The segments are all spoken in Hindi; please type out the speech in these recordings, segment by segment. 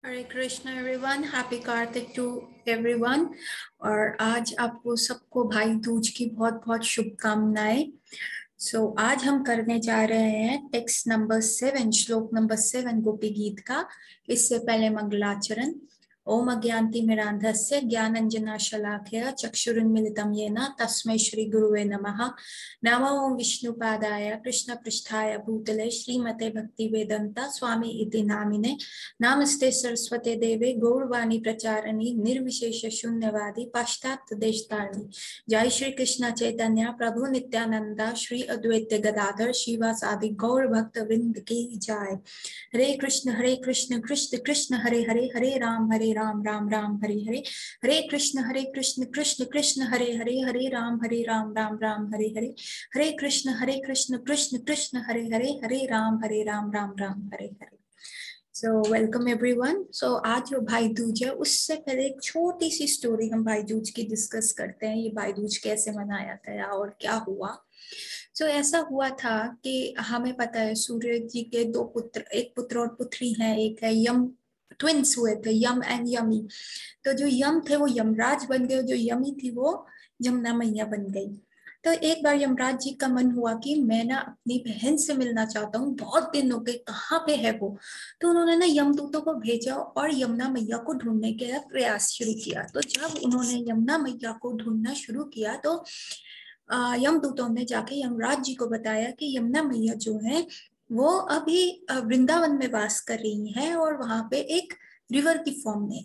Hare Krishna everyone, happy Kartik to everyone. और आज आपको सबको भाई दूज की बहुत बहुत शुभकामनाएं। आज हम करने जा रहे हैं टेक्स्ट नंबर 7, श्लोक नंबर 7 गोपी गीत का। इससे पहले मंगलाचरण। ओम अज्ञानतिमिरान्धस्य ज्ञानाञ्जनशलाकया चक्षुरुन्मीलितं येन तस्मै श्री गुरुवे नमः। नमो ओम विष्णुपादाय कृष्णपृष्ठाय भूतले श्रीमते भक्तिवेदांता स्वामी इति नामिने। नमस्ते सरस्वते देवे गौरवाणी प्रचारिणी निर्विशेष शून्यवादी पाश्चात्य देशतारिणी। जय श्री कृष्ण चैतन्य प्रभु नित्यानंदा श्री अद्वैत गदाधर शिवासादि गौर भक्त वृंद की जय। हरे कृष्ण कृष्ण कृष्ण हरे हरे, हरे राम राम राम हरे हरे, हरे कृष्ण कृष्ण कृष्ण हरे हरे, हरे राम राम राम हरे हरे, हरे कृष्ण कृष्ण कृष्ण हरे हरे, हरे Ram Ram Ram Hare Hare. So welcome everyone. So आज जो भाई दूज है, उससे पहले एक छोटी सी स्टोरी हम भाई दूज की डिस्कस करते हैं। ये भाई दूज कैसे मनाया गया और क्या हुआ। ऐसा हुआ था कि हमें पता है सूर्य जी के दो पुत्र, एक पुत्र और पुत्री हैं। एक है यम, ट्विंस हुए थे, यम एंड यमी। तो जो यम थे वो यमराज बन गए, जो यमी थी वो जमुना मैया बन गई। तो एक बार यमराज जी का मन हुआ कि मैं ना अपनी बहन से मिलना चाहता हूँ, बहुत दिन हो गए, कहाँ पे है वो। तो उन्होंने ना यमदूतों को भेजा और यमुना मैया को ढूंढने का प्रयास शुरू किया। तो जब उन्होंने यमुना मैया को ढूंढना शुरू किया तो यमदूतों ने जाके यमराज जी को बताया कि यमुना मैया जो है वो अभी वृंदावन में वास कर रही है और वहां पे एक रिवर की फॉर्म में।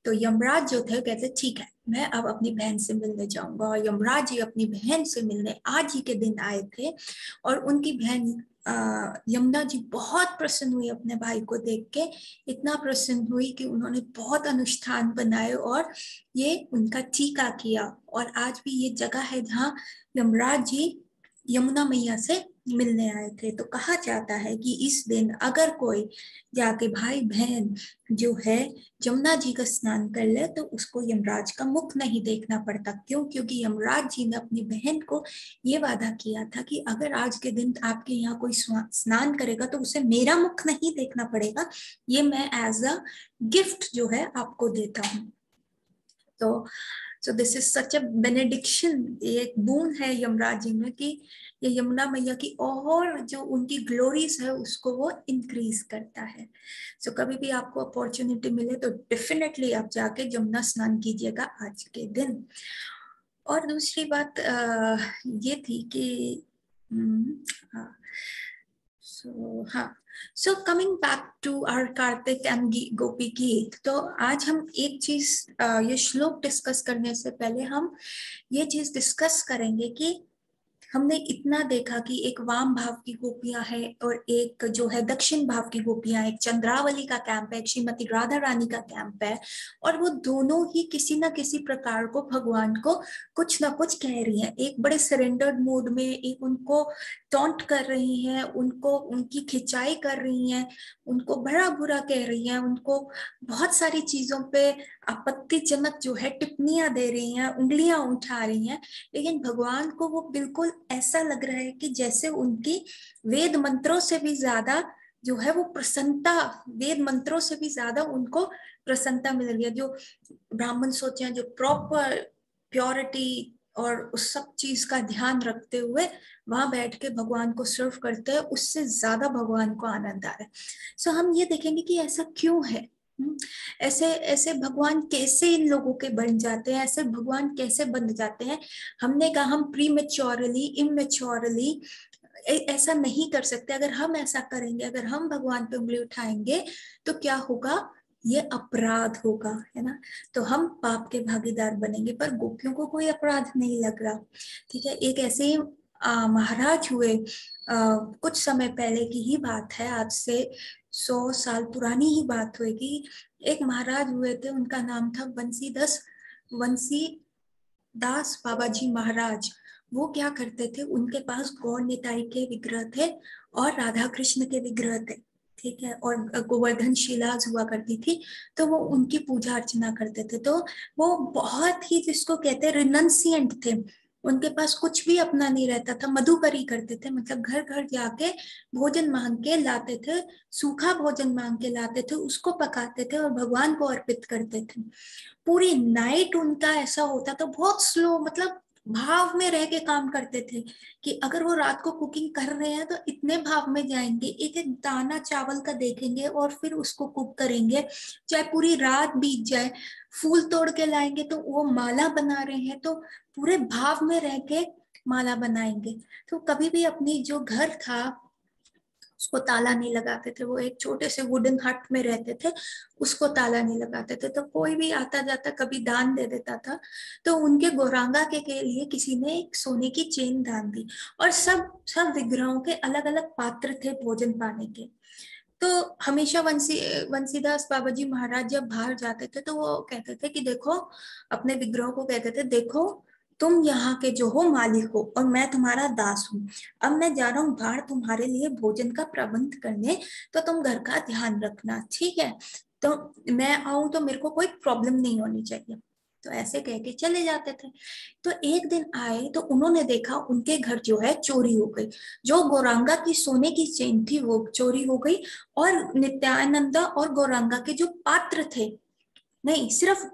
तो यमराज जो थे कहते ठीक है, मैं अब अपनी बहन से मिलने जाऊंगा। और यमराज जी अपनी बहन से मिलने आज ही के दिन आए थे। और उनकी बहन यमुना जी बहुत प्रसन्न हुई अपने भाई को देख के। इतना प्रसन्न हुई कि उन्होंने बहुत अनुष्ठान बनाए और ये उनका टीका किया। और आज भी ये जगह है जहाँ यमराज जी यमुना मैया से मिलने आए थे। तो कहा जाता है कि इस दिन अगर कोई जाके भाई बहन जो है जमुना जी का स्नान कर ले तो उसको यमराज का मुख नहीं देखना पड़ता। क्यों? क्योंकि यमराज जी ने अपनी बहन को ये वादा किया था कि अगर आज के दिन आपके यहाँ कोई स्नान करेगा तो उसे मेरा मुख नहीं देखना पड़ेगा, ये मैं एज अ गिफ्ट जो है आपको देता हूँ। तो this is such a benediction. ये एक बून है यमराज जी में कि ये यमुना मैया की और जो उनकी ग्लोरीज है उसको वो इंक्रीज करता है। कभी भी आपको अपॉर्चुनिटी मिले तो डेफिनेटली आप जाके यमुना स्नान कीजिएगा आज के दिन। और दूसरी बात ये थी कि so coming back to our Kartik and Gopi Geet. तो आज हम एक चीज, ये श्लोक डिस्कस करने से पहले हम ये चीज डिस्कस करेंगे कि हमने इतना देखा कि एक वाम भाव की गोपियां हैं और एक जो है दक्षिण भाव की गोपियां, एक चंद्रावली का कैंप है, एक श्रीमती राधा रानी का कैंप है। और वो दोनों ही किसी ना किसी प्रकार को भगवान को कुछ ना कुछ कह रही हैं। एक बड़े सरेंडर्ड मूड में, एक उनको टॉन्ट कर रही हैं, उनको उनकी खिंचाई कर रही हैं, उनको बड़ा बुरा कह रही हैं, उनको बहुत सारी चीजों पे आपत्तिजनक जो है टिप्पणियां दे रही हैं, उंगलियां उठा रही हैं। लेकिन भगवान को वो बिल्कुल ऐसा लग रहा है कि जैसे उनकी वेद मंत्रों से भी ज्यादा जो है वो प्रसन्नता, वेद मंत्रों से भी ज्यादा उनको प्रसन्नता मिल रही है। जो ब्राह्मण सोचे हैं, जो प्रॉपर प्योरिटी और उस सब चीज का ध्यान रखते हुए वहां बैठ के भगवान को सर्व करते हैं, उससे ज्यादा भगवान को आनंद आ रहा है। हम ये देखेंगे कि ऐसा क्यों है। ऐसे ऐसे भगवान कैसे इन लोगों के बन जाते हैं, ऐसे भगवान कैसे बन जाते हैं। हमने कहा हम प्रीमेच्योरली, इमेच्योरली ऐसा नहीं कर सकते। अगर हम ऐसा करेंगे, अगर हम भगवान पे उंगली उठाएंगे तो क्या होगा? ये अपराध होगा, है ना। तो हम पाप के भागीदार बनेंगे। पर गोपियों को कोई अपराध नहीं लग रहा। ठीक है, एक ऐसे ही महाराज हुए, कुछ समय पहले की ही बात है, आज से 100 साल पुरानी ही बात होगी। एक महाराज हुए थे, उनका नाम था बंसी दास बाबा जी महाराज। वो क्या करते थे, उनके पास गौर निताई के विग्रह थे और राधा कृष्ण के विग्रह थे। ठीक है, और गोवर्धन शिलाज हुआ करती थी, तो वो उनकी पूजा अर्चना करते थे। तो वो बहुत ही, जिसको कहते हैं, रिनंसिएंट थे। उनके पास कुछ भी अपना नहीं रहता था, मधुकरी करते थे, मतलब घर घर जाके भोजन मांग के लाते थे, सूखा भोजन मांग के लाते थे, उसको पकाते थे और भगवान को अर्पित करते थे। पूरी नाइट उनका ऐसा होता था, बहुत स्लो, मतलब भाव में रह के काम करते थे कि अगर वो रात को कुकिंग कर रहे हैं तो इतने भाव में जाएंगे, एक एक दाना चावल का देखेंगे और फिर उसको कुक करेंगे, चाहे पूरी रात बीत जाए। फूल तोड़ के लाएंगे तो वो माला बना रहे हैं तो पूरे भाव में रह के माला बनाएंगे। तो कभी भी अपनी जो घर था उसको ताला नहीं लगाते थे, वो एक छोटे से वुडन हट में रहते थे, उसको ताला नहीं लगाते थे। तो कोई भी आता जाता कभी दान दे देता था, तो उनके गौरांगा के लिए किसी ने एक सोने की चेन दान दी। और सब सब विग्रहों के अलग अलग पात्र थे भोजन पाने के। तो हमेशा वंशीदास बाबा जी महाराज जब बाहर जाते थे तो वो कहते थे कि देखो, अपने विग्रहों को कहते थे, देखो तुम यहाँ के जो हो मालिक हो और मैं तुम्हारा दास हूँ। अब मैं जा रहा हूँ बाहर तुम्हारे लिए भोजन का प्रबंध करने, तो तुम घर का ध्यान रखना, ठीक है? तो मैं आऊं तो मेरे को कोई प्रॉब्लम नहीं होनी चाहिए। तो ऐसे कह के चले जाते थे। तो एक दिन आए तो उन्होंने देखा उनके घर जो है चोरी हो गई। जो गौरांगा की सोने की चेन थी वो चोरी हो गई, और नित्यानंदा और गौरांगा के जो पात्र थे, नहीं सिर्फ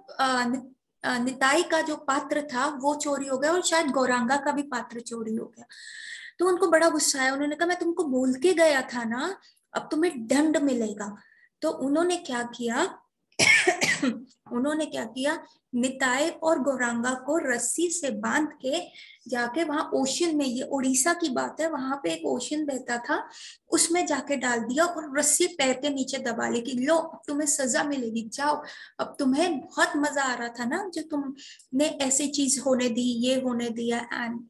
निताई का जो पात्र था वो चोरी हो गया, और शायद गौरांगा का भी पात्र चोरी हो गया। तो उनको बड़ा गुस्सा आया, उन्होंने कहा मैं तुमको बोल के गया था ना, अब तुम्हें दंड मिलेगा। तो उन्होंने क्या किया उन्होंने क्या किया, निताई और गौरांगा को रस्सी से बांध के जाके वहां ओशन में, ये उड़ीसा की बात है, वहां पे एक ओशन बहता था, उसमें जाके डाल दिया और रस्सी पैर के नीचे दबा ली कि लो अब तुम्हें सजा मिलेगी, जाओ। अब तुम्हें बहुत मजा आ रहा था ना जो तुमने ऐसी चीज होने दी, ये होने दिया। एंड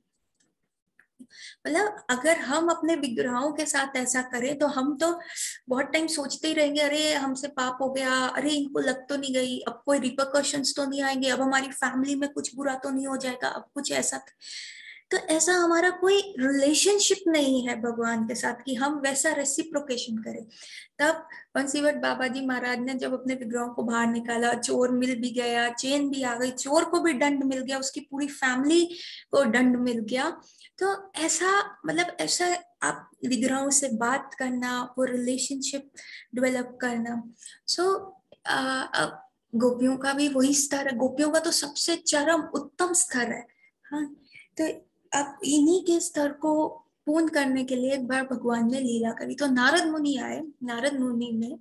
मतलब अगर हम अपने विग्रहों के साथ ऐसा करें तो हम तो बहुत टाइम सोचते ही रहेंगे, अरे हमसे पाप हो गया, अरे इनको लग तो नहीं गई, अब कोई रिपरकशंस तो नहीं आएंगे, अब हमारी फैमिली में कुछ बुरा तो नहीं हो जाएगा, अब कुछ ऐसा। तो ऐसा हमारा कोई रिलेशनशिप नहीं है भगवान के साथ कि हम वैसा रेसिप्रोकेशन करें। तब बंसीवट बाबा जी महाराज ने जब अपने विग्रहों को बाहर निकाला, चोर मिल भी गया, चेन भी आ गई, चोर को भी दंड मिल गया, उसकी पूरी फैमिली को दंड मिल गया। तो ऐसा, मतलब ऐसा आप विग्रहों से बात करना, वो रिलेशनशिप डेवलप करना। सो गोपियों का भी वही स्तर है, गोपियों का तो सबसे चरम उत्तम स्तर है। हाँ, तो अब इन्हीं के स्तर को पूर्ण करने के लिए एक बार भगवान ने लीला करी। तो नारद मुनि आए, नारद मुनि ने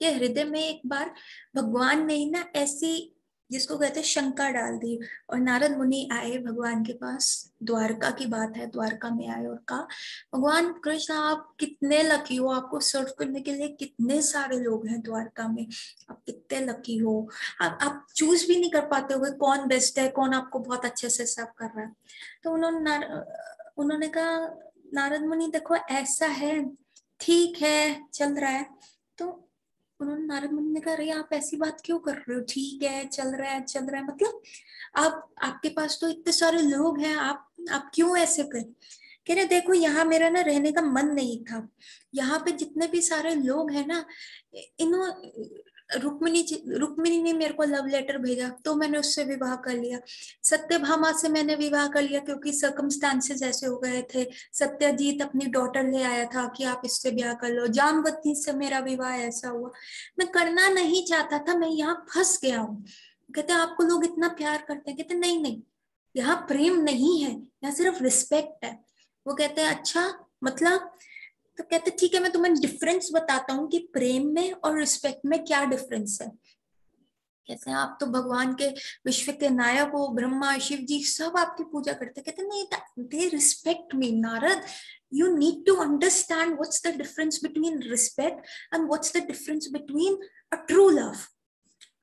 ये हृदय में एक बार भगवान ने ही ना ऐसी, जिसको कहते हैं, शंका डाल दी। और नारद मुनि आए भगवान के पास, द्वारका की बात है, द्वारका में आए और कहा, भगवान कृष्ण आप कितने लकी हो, आपको सर्व करने के लिए कितने सारे लोग हैं द्वारका में, आप कितने लकी हो, आप चूज भी नहीं कर पाते हो कौन बेस्ट है, कौन आपको बहुत अच्छे से सर्व कर रहा है। तो उन्होंने कहा, नारद मुनि देखो ऐसा है, ठीक है चल रहा है। तो उन्होंने, नारद मुनि ने कहा, अरे आप ऐसी बात क्यों कर रहे हो, ठीक है चल रहा है, चल रहा है, मतलब आप, आपके पास तो इतने सारे लोग हैं, आप क्यों ऐसे कर। कह रहे देखो यहाँ मेरा ना रहने का मन नहीं था, यहाँ पे जितने भी सारे लोग हैं ना, इन्हों रुक्मिणी रुक्मिणी ने मेरे को लव लेटर भेजा तो मैंने उससे विवाह कर लिया, सत्यभामा से मैंने विवाह कर लिया क्योंकि सर्कमस्टांसेस ऐसे हो गए थे, सत्यजीत अपनी डॉटर ले आया था कि आप इससे ब्याह कर लो, जामवती से मेरा विवाह ऐसा हुआ, मैं करना नहीं चाहता था, मैं यहाँ फंस गया हूँ। कहते आपको लोग इतना प्यार करते हैं, कहते नहीं नहीं, यहाँ प्रेम नहीं है, यहाँ सिर्फ रिस्पेक्ट है। वो कहते हैं अच्छा, मतलब, तो कहते ठीक है मैं तुम्हें डिफरेंस बताता हूँ कि प्रेम में और रिस्पेक्ट में क्या डिफरेंस है। कहते हैं आप तो भगवान के, विश्व के नायक हो, ब्रह्मा शिव जी सब आपकी पूजा करते, कहते नहीं, they respect me Narad, you need to understand what's the difference between respect and what's the difference between a true love।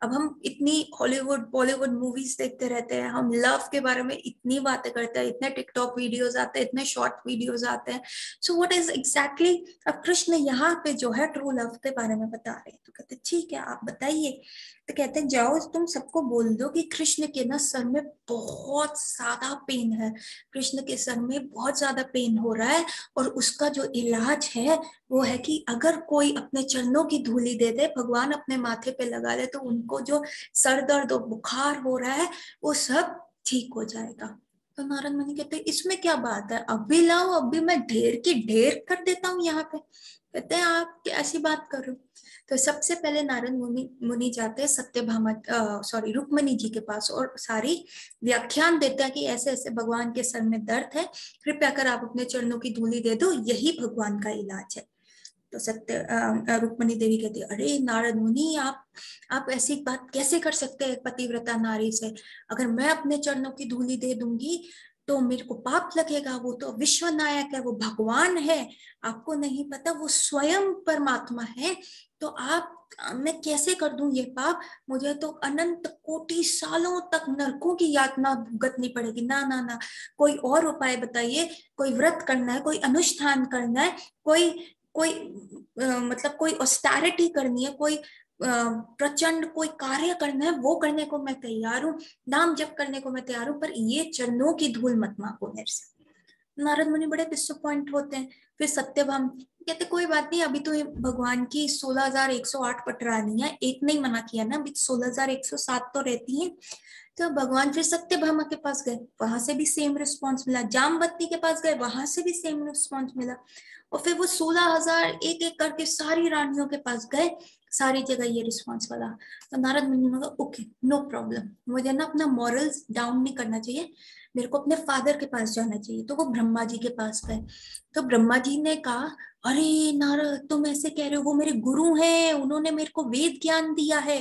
अब हम इतनी हॉलीवुड बॉलीवुड मूवीज देखते रहते हैं, हम लव के बारे में इतनी बातें करते हैं, इतने टिकटॉक वीडियोस आते हैं, इतने शॉर्ट वीडियोस आते हैं। सो व्हाट इज एग्जैक्टली, अब कृष्ण यहाँ पे जो है ट्रू लव के बारे में बता रहे हैं। तो कहते ठीक है आप बताइए। तो कहते हैं जाओ तुम सबको बोल दो कि कृष्ण के ना सर में बहुत ज्यादा पेन है, कृष्ण के सर में बहुत ज्यादा पेन हो रहा है, और उसका जो इलाज है वो है कि अगर कोई अपने चरणों की धूली दे दे, भगवान अपने माथे पे लगा ले, तो उनको जो सर दर्द और बुखार हो रहा है वो सब ठीक हो जाएगा। तो नारद मुनि कहते इसमें क्या बात है, अभी लाओ, अभी मैं ढेर की ढेर कर देता हूँ यहाँ पे। कहते हैं आप कैसी बात कर रहे हो। तो सबसे पहले नारद मुनि मुनि जाते हैं सत्यभामा सॉरी रुक्मणी जी के पास और सारी व्याख्यान देता है कि ऐसे ऐसे भगवान के सर में दर्द है, कृपया कर आप अपने चरणों की धूली दे दो, यही भगवान का इलाज है। तो रुक्मणी देवी कहती है अरे नारद मुनि, आप ऐसी बात कैसे कर सकते हैं पतिव्रता नारी से, अगर मैं अपने चरणों की धूली दे दूंगी तो मेरे को पाप लगेगा, वो तो विश्व नायक है, वो भगवान है, आपको नहीं पता वो स्वयं परमात्मा है, तो आप मैं कैसे कर दूं ये पाप, मुझे तो अनंत कोटि सालों तक नरकों की यातना भुगतनी पड़ेगी, ना ना ना, कोई और उपाय बताइए, कोई व्रत करना है, कोई अनुष्ठान करना है, कोई कोई मतलब कोई ऑस्टेरिटी करनी है, कोई प्रचंड कोई कार्य करना है, वो करने को मैं तैयार हूँ, नाम जप करने को मैं तैयार हूँ, पर ये चरणों की धूल मत मांगो मेरे से। नारद मुनि बड़े डिसअपॉइंट होते हैं। फिर सत्यभाम कहते कोई बात नहीं, अभी तो भगवान की 16,108 पटरानी है, एक नहीं मना किया ना, अभी 16,107 तो रहती है। तो भगवान फिर सत्यभामा के पास गए, वहां से भी सेम रिस्पॉन्स मिला, जामवती के पास गए, वहां से भी सेम रिस्पॉन्स मिला, और फिर वो 16,000 एक एक करके सारी रानियों के पास गए, सारी जगह ये रिस्पॉन्स वाला। तो नारद मुनि ने कहा ओके नो प्रॉब्लम, मुझे ना अपना मॉरल्स डाउन नहीं करना चाहिए, मेरे को अपने फादर के पास जाना चाहिए। तो वो ब्रह्मा जी के पास गए। तो ब्रह्मा जी ने कहा अरे नारद तुम ऐसे कह रहे हो, वो मेरे गुरु हैं, उन्होंने मेरे को वेद ज्ञान दिया है,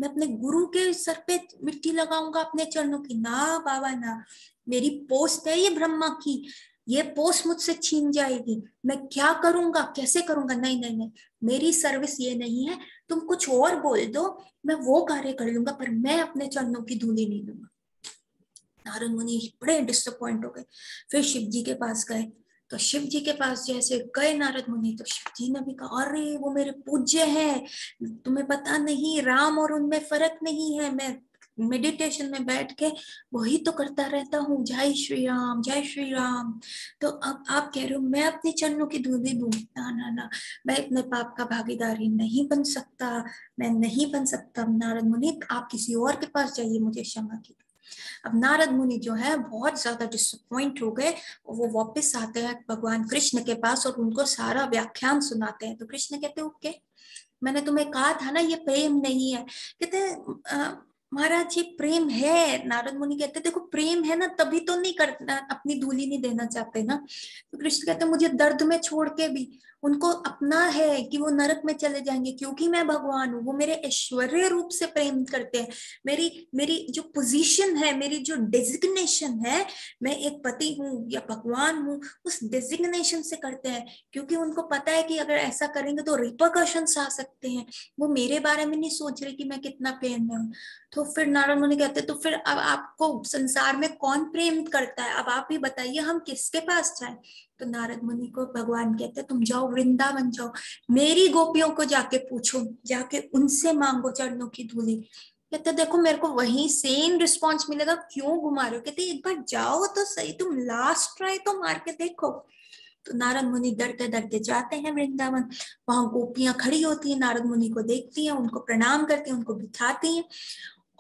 मैं अपने गुरु के सर पे मिट्टी लगाऊंगा अपने चरणों की, ना बाबा ना, मेरी पोस्ट है ये ब्रह्मा की, ये पोस्ट मुझसे छीन जाएगी, मैं क्या करूंगा कैसे करूंगा, नहीं नहीं नहीं, मेरी सर्विस ये नहीं है, तुम कुछ और बोल दो, मैं वो कार्य कर लूंगा, पर मैं अपने चरणों की धूली नहीं लूंगा। नारद मुनि बड़े डिसअपॉइंट हो गए। फिर शिव जी के पास गए। तो शिव जी के पास जैसे गए नारद मुनि, तो शिव जी ने भी कहा अरे वो मेरे पूज्य हैं, तुम्हें पता नहीं राम और उनमें फर्क नहीं है, मैं मेडिटेशन में बैठ के वही तो करता रहता हूँ, जय श्री राम जय श्री राम। तो अब आप कह रहे हो मैं अपने चरणों की धूली दूं, ना ना ना, मैं इतने पाप का भागीदारी नहीं बन सकता, मैं नहीं बन सकता। नारद मुनि आप किसी और के पास जाइए, मुझे क्षमा कीजिए। अब नारद मुनि जो है बहुत ज्यादा डिसअपॉइंट हो गए, वो वापस आते हैं भगवान कृष्ण के पास और उनको सारा व्याख्यान सुनाते हैं। तो कृष्ण कहते ओके, मैंने तुम्हें कहा था ना ये प्रेम नहीं है। कहते महाराज ये प्रेम है। नारद मुनि कहते देखो प्रेम है ना, तभी तो नहीं करना, अपनी धूली नहीं देना चाहते ना। तो कृष्ण कहते मुझे दर्द में छोड़ के भी उनको अपना है कि वो नरक में चले जाएंगे, क्योंकि मैं भगवान हूँ, वो मेरे ऐश्वर्य रूप से प्रेम करते हैं, मेरी मेरी जो पोजीशन है, मेरी जो डेजिग्नेशन है, मैं एक पति हूँ या भगवान हूँ, उस डेजिग्नेशन से करते हैं, क्योंकि उनको पता है कि अगर ऐसा करेंगे तो रिपरकशंस आ सकते हैं, वो मेरे बारे में नहीं सोच रहे कि मैं कितना प्रेम में हूँ। तो फिर नारद मुनि कहते तो फिर अब आपको संसार में कौन प्रेम करता है, अब आप ही बताइए हम किसके पास जाए। तो नारद मुनि को भगवान कहते तुम जाओ वृंदावन जाओ, मेरी गोपियों को जाके पूछो, जाके उनसे मांगो चरणों की धूली। कहते देखो मेरे को वही सेम रिस्पॉन्स मिलेगा, क्यों घुमा रहे हो। कहते एक बार जाओ तो सही, तुम लास्ट ट्राई तो मार के देखो। तो नारद मुनि डरते डरते जाते हैं वृंदावन। वहां गोपियां खड़ी होती हैं, नारद मुनि को देखती हैं, उनको प्रणाम करती हैं, उनको बिठाती हैं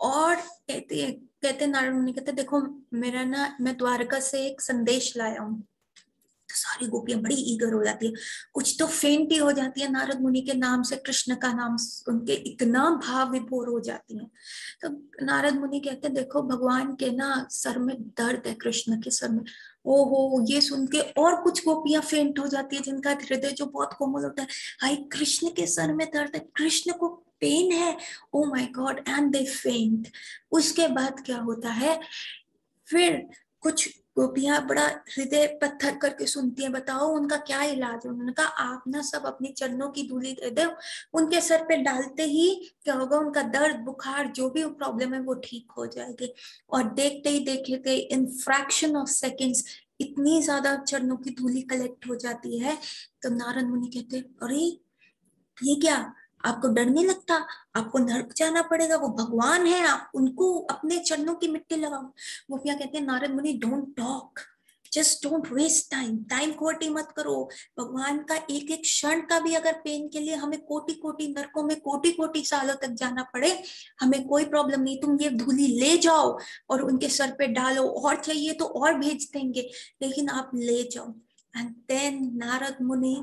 और कहते नारद मुनि कहते देखो मेरा ना, मैं द्वारका से एक संदेश लाया हूँ। तो सारी गोपियां बड़ी ईगर हो जाती है, कुछ तो फेंट ही हो जाती है नारद मुनि के नाम से, कृष्ण का नाम उनके इतना भाव विभोर हो जाती है। तो नारद मुनि कहते देखो भगवान के ना सर में दर्द है, कृष्ण के सर में। ओहो ये सुन के और कुछ गोपियां फेंट हो जाती है, जिनका हृदय जो बहुत कोमल होता है, हाय कृष्ण के सर में दर्द है, कृष्ण को पेन है, oh my God, and they फेंट। उसके बाद क्या होता है, फिर कुछ गोपियां बड़ा हृदय पत्थर करके सुनती हैं, बताओ उनका क्या इलाज है। उन्होंने कहा आप ना सब अपनी चरणों की धूली दे दो, उनके सर पे डालते ही क्या होगा, उनका दर्द बुखार जो भी प्रॉब्लम है वो ठीक हो जाएगी। और देखते ही देखते इन फ्रैक्शन ऑफ सेकेंड्स इतनी ज्यादा चरणों की धूली कलेक्ट हो जाती है। तो नारद मुनि कहते अरे ये क्या, आपको डर नहीं लगता, आपको नरक जाना पड़ेगा, वो भगवान है, आप उनको अपने चरणों की मिट्टी लगाओ। गोपियां कहते हैं Narad Muni don't talk, just don't waste time, time खोटी मत करो। भगवान का एक एक क्षण का भी अगर पेन के लिए हमें कोटि कोटि नरकों में कोटि कोटि सालों तक जाना पड़े, हमें कोई प्रॉब्लम नहीं। तुम ये धूली ले जाओ और उनके सर पे डालो, और चाहिए तो और भेज देंगे, लेकिन आप ले जाओ। एंड देन नारद मुनि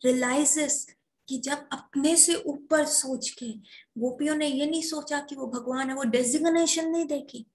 रियलाइजेस कि जब अपने से ऊपर सोच के, गोपियों ने ये नहीं सोचा कि वो भगवान है, वो डेजिग्नेशन नहीं देखी,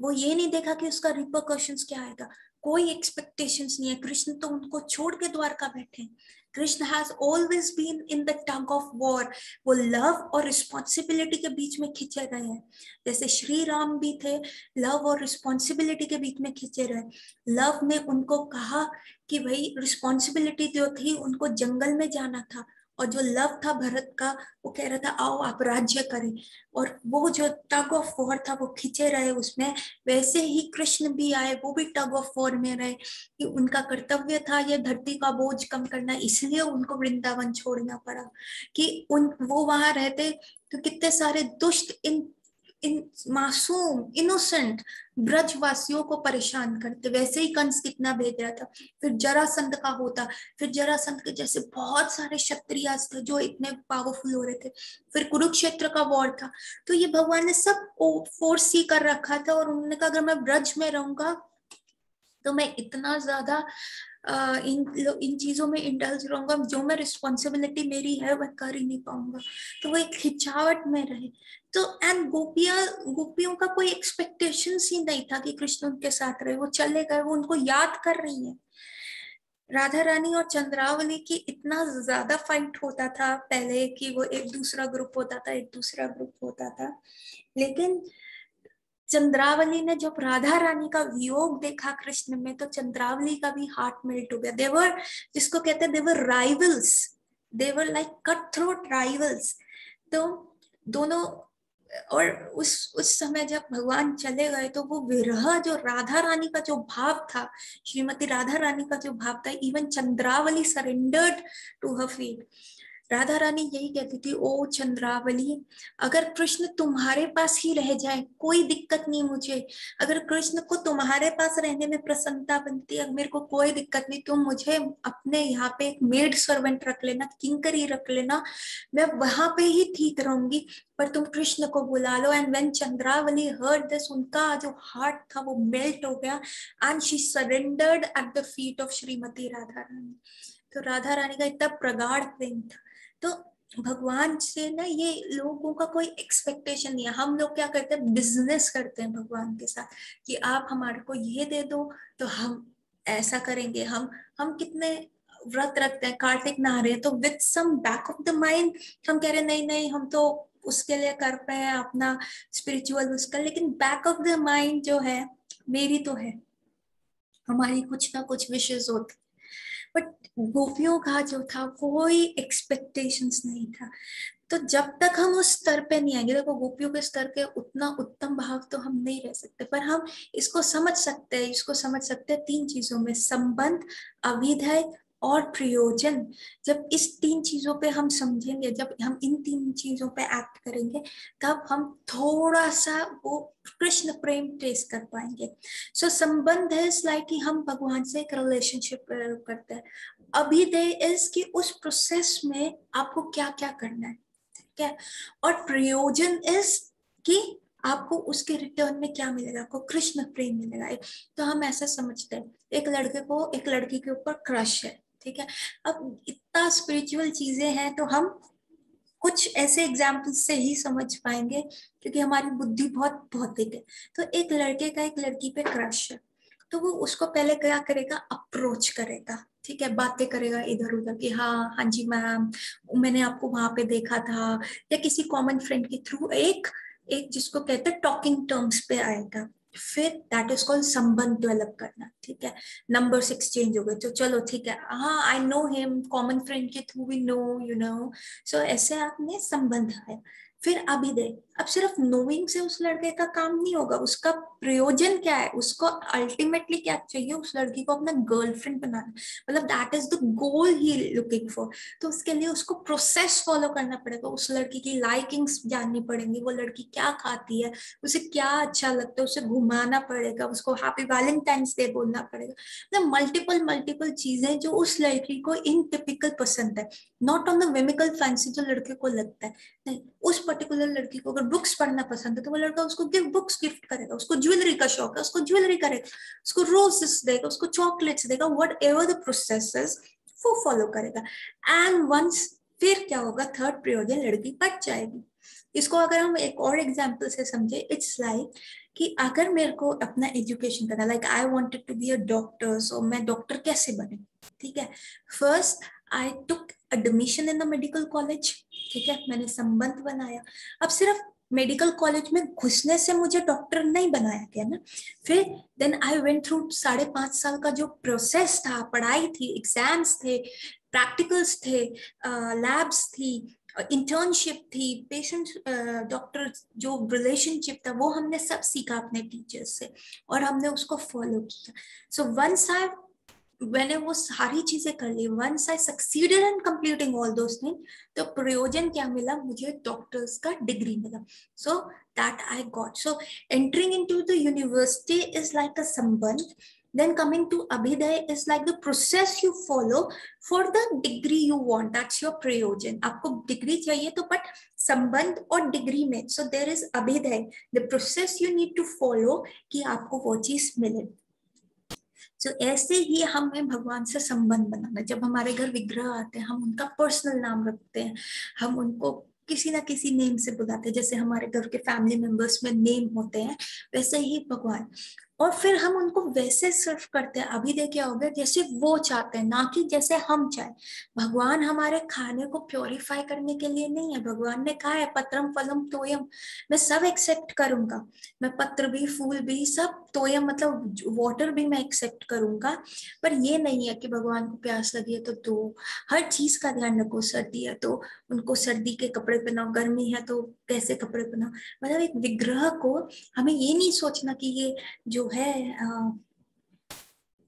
वो ये नहीं देखा कि उसका रिपरकशंस क्या आएगा, कोई एक्सपेक्टेशंस नहीं है। कृष्ण तो उनको छोड़ के द्वारका बैठे। Krishna has always been in the tug of war, वो लव और रिस्पॉन्सिबिलिटी के बीच में खींचे गए हैं। जैसे श्री राम भी थे, लव और रिस्पॉन्सिबिलिटी के बीच में खींचे रहे। लव ने उनको कहा कि भाई रिस्पॉन्सिबिलिटी जो थी उनको जंगल में जाना था, और जो लव था भरत का, वो कह रहा था आओ आप राज्य करें, और वो जो टग ऑफ वॉर था वो खींचे रहे उसमें। वैसे ही कृष्ण भी आए, वो भी टग ऑफ वॉर में रहे कि उनका कर्तव्य था ये धरती का बोझ कम करना, इसलिए उनको वृंदावन छोड़ना पड़ा। कि उन वो वहां रहते तो कितने सारे दुष्ट इन मासूम इनोसेंट ब्रजवासियों को परेशान करते। वैसे ही कंस कितना भेज रहा था, फिर जरासंध का होता, फिर जरासंध के जैसे बहुत सारे क्षत्रिय थे जो इतने पावरफुल हो रहे थे, फिर कुरुक्षेत्र का वॉर था। तो ये भगवान ने सब फोर्स ही कर रखा था, और उन्होंने कहा अगर मैं ब्रज में रहूंगा तो मैं इतना ज्यादा इन चीजों में इंडल्ज रहूंगा, जो मैं रिस्पॉन्सिबिलिटी मेरी है वह कर ही नहीं पाऊंगा। तो वो एक खिंचावट में रहे। तो एंड गोपियों का कोई एक्सपेक्टेशंस ही नहीं था कि कृष्ण उनके साथ रहे, वो चले गए, वो उनको याद कर रही है। राधा रानी और चंद्रावली की इतना ज्यादा फाइट होता था पहले कि वो एक दूसरा ग्रुप होता था, एक दूसरा ग्रुप होता था। लेकिन चंद्रावली ने जब राधा रानी का वियोग देखा कृष्ण में, तो चंद्रावली का भी हार्ट मेल्ट हो गया। देवर, जिसको कहते हैं देवर राइवल्स, देवर लाइक कट थ्रोट राइवल्स। तो दोनों, और उस समय जब भगवान चले गए तो वो विरह, जो राधा रानी का जो भाव था, श्रीमती राधा रानी का जो भाव था, even Chandravali surrendered to her feet. Radha Rani यही कहती थी, ओ चंद्रावली, अगर कृष्ण तुम्हारे पास ही रह जाए कोई दिक्कत नहीं मुझे। अगर कृष्ण को तुम्हारे पास रहने में प्रसन्नता बनती है, मेरे को कोई दिक्कत नहीं, तुम मुझे अपने यहाँ पे एक मेड सर्वेंट रख लेना, किंकरी रख लेना, मैं वहां पे ही ठीक रहूंगी, पर तुम कृष्ण को बुला लो। And when Chandravali heard this, उनका जो हार्ट था वो मेल्ट हो गया, and she surrendered at the feet of Shrimati Radha Rani. तो राधा रानी का इतना प्रगाढ़ प्रेम था। तो भगवान से ना ये लोगों का कोई एक्सपेक्टेशन नहीं है। हम लोग क्या करते हैं, बिजनेस करते हैं भगवान के साथ, कि आप हमारे को ये दे दो तो हम ऐसा करेंगे। हम कितने व्रत रखते हैं, कार्तिक नहा रहे हैं तो with some back of the mind हम कह रहे हैं नहीं नहीं, हम तो उसके लिए कर रहे हैं अपना स्पिरिचुअल उसका, लेकिन बैक ऑफ द माइंड जो है मेरी तो है, हमारी कुछ ना कुछ विशेष होती। बट गोपियों का जो था कोई एक्सपेक्टेशंस नहीं था। तो जब तक हम उस स्तर पे नहीं आएंगे, देखो गोपियों के स्तर के उतना उत्तम भाव तो हम नहीं रह सकते, पर हम इसको समझ सकते हैं। इसको समझ सकते हैं तीन चीजों में, संबंध, अविधेय और प्रयोजन। जब इस तीन चीजों पे हम समझेंगे, जब हम इन तीन चीजों पे एक्ट करेंगे, तब हम थोड़ा सा वो कृष्ण प्रेम टेस्ट कर पाएंगे। सो संबंध इज लाइक कि हम भगवान से एक रिलेशनशिप करते हैं। अभिधेय इज कि उस प्रोसेस में आपको क्या क्या करना है, ठीक है। और प्रयोजन इज कि आपको उसके रिटर्न में क्या मिलेगा, आपको कृष्ण प्रेम मिलेगा। तो हम ऐसा समझते हैं, एक लड़के को एक लड़की के ऊपर क्रश है, ठीक है। अब इतना स्पिरिचुअल चीजें हैं तो हम कुछ ऐसे एग्जाम्पल से ही समझ पाएंगे, क्योंकि हमारी बुद्धि बहुत भौतिक है। तो एक लड़के का एक लड़की पे क्रश है, तो वो उसको पहले क्या करेगा, अप्रोच करेगा, ठीक है, बातें करेगा इधर उधर कि हाँ हाँ जी मैम, मैंने आपको वहां पे देखा था, या किसी कॉमन फ्रेंड के थ्रू एक एक जिसको कहते हैं टॉकिंग टर्म्स पे आएगा। फिर दैट इज कॉल्ड संबंध डेवलप करना, ठीक है। नंबर्स एक्सचेंज हो गए तो चलो ठीक है, हाँ I know him, common friend के through we know, you know. So ऐसे आपने संबंध आया। फिर अभिदय, अब सिर्फ नोइंग से उस लड़के का काम नहीं होगा, उसका प्रयोजन क्या है, उसको अल्टीमेटली क्या चाहिए, उस लड़की को अपना गर्लफ्रेंड बनाना, मतलब that is the goal he looking for. तो उसके लिए उसको प्रोसेस फॉलो करना पड़ेगा, उस लड़की की लाइकिंग्स जाननी पड़ेंगी, वो लड़की क्या खाती है, उसे क्या अच्छा लगता है, उसे घुमाना पड़ेगा, उसको हैप्पी वैलेंटाइंस डे बोलना पड़ेगा, मतलब मल्टीपल मल्टीपल चीजें जो उस लड़की को इन टिपिकल पसंद है, नॉट ऑन द विमिकल फैंसी जो लड़के को लगता है। नहीं, उस पर्टिकुलर लड़की को अगर बुक्स पढ़ना पसंद है तो वो लड़का उसको बुक्स गिफ्ट करेगा, उसको ज्वेलरी का शौक है उसको ज्वेलरी करेगा, उसको रोजेस देगा, उसको चॉकलेट्स देगा, वट एवर द प्रोसेस वो फॉलो करेगा। एंड वंस फिर क्या होगा, थर्ड प्रयोजन लड़की बच जाएगी। इसको अगर हम एक और एग्जांपल से समझे, इट्स लाइक कि अगर मेरे को अपना एजुकेशन करना, like I wanted to be a doctor, so मैं डॉक्टर कैसे बने, ठीक है। First I took admission in the medical college, ठीक है, मैंने संबंध बनाया। अब सिर्फ मेडिकल कॉलेज में घुसने से मुझे डॉक्टर नहीं बनाया गया ना, फिर देन आई वेंट थ्रू 5.5 साल का जो प्रोसेस था, पढ़ाई थी, एग्जाम्स थे, प्रैक्टिकल्स थे, लैब्स थी, इंटर्नशिप थी, पेशेंट डॉक्टर जो रिलेशनशिप था वो हमने सब सीखा अपने टीचर्स से और हमने उसको फॉलो किया। सो वंस आई मैंने वो सारी चीजें कर ली, once I succeeded in completing all those thing, तो प्रयोजन क्या मिला मुझे, डॉक्टर्स का डिग्री मिला। So that I got. So entering into the university is like a संबंध, then coming to abhiday is like the process you follow for the degree you want, that's your prayojan। आपको डिग्री चाहिए तो बट संबंध और डिग्री में, so there is abhiday, the process you need to follow कि आपको वो चीज मिले। तो ऐसे ही हमें भगवान से संबंध बनाना, जब हमारे घर विग्रह आते हैं हम उनका पर्सनल नाम रखते हैं, हम उनको किसी ना किसी नेम से बुलाते हैं, जैसे हमारे घर के फैमिली मेंबर्स में नेम होते हैं, वैसे ही भगवान। और फिर हम उनको वैसे सर्व करते हैं, अभी देखिए हो गया, जैसे वो चाहते हैं, ना कि जैसे हम चाहे। भगवान हमारे खाने को प्योरीफाई करने के लिए नहीं है, भगवान ने कहा है पत्रम फलम तोयम, मैं सब एक्सेप्ट करूंगा, मैं पत्र भी फूल भी सब, तोयम मतलब वाटर भी मैं एक्सेप्ट करूंगा, पर ये नहीं है कि भगवान को प्यास लगी है तो दो, हर चीज का ध्यान रखो, सर्दी है तो उनको सर्दी के कपड़े पहनाओ, गर्मी है तो कैसे कपड़े पहनाओ, मतलब एक विग्रह को हमें ये नहीं सोचना कि ये जो है